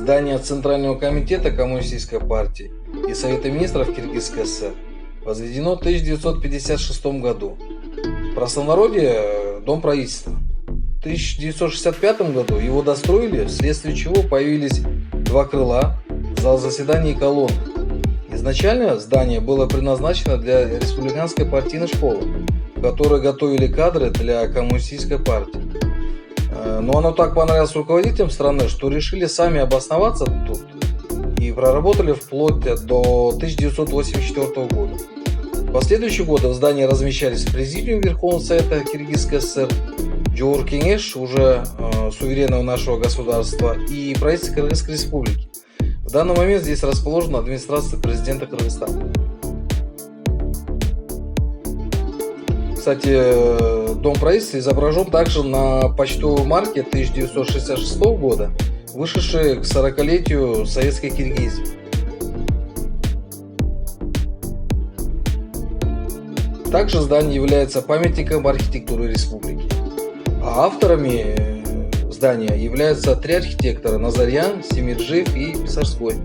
здание Центрального комитета Коммунистической партии и Совета министров Киргизской ССР возведено в 1956 году. В простонародье – дом правительства. В 1965 году его достроили, вследствие чего появились два крыла, зал заседаний и колонны. Изначально здание было предназначено для республиканской партийной школы, в которой готовили кадры для коммунистической партии. Но оно так понравилось руководителям страны, что решили сами обосноваться тут и проработали вплоть до 1984 года. В последующие годы в здании размещались Президиум Верховного Совета Киргизской ССР, Джохор Кеңеш, уже суверенного нашего государства, и правительство Кыргызской Республики. В данный момент здесь расположена администрация президента Кыргызстана. Кстати, дом правительства изображен также на почтовой марке 1966 года, вышедшей к 40-летию Советской Киргизии. Также здание является памятником архитектуры республики. А авторами здания являются три архитектора: Назарьян, Семиджиев и Писарской.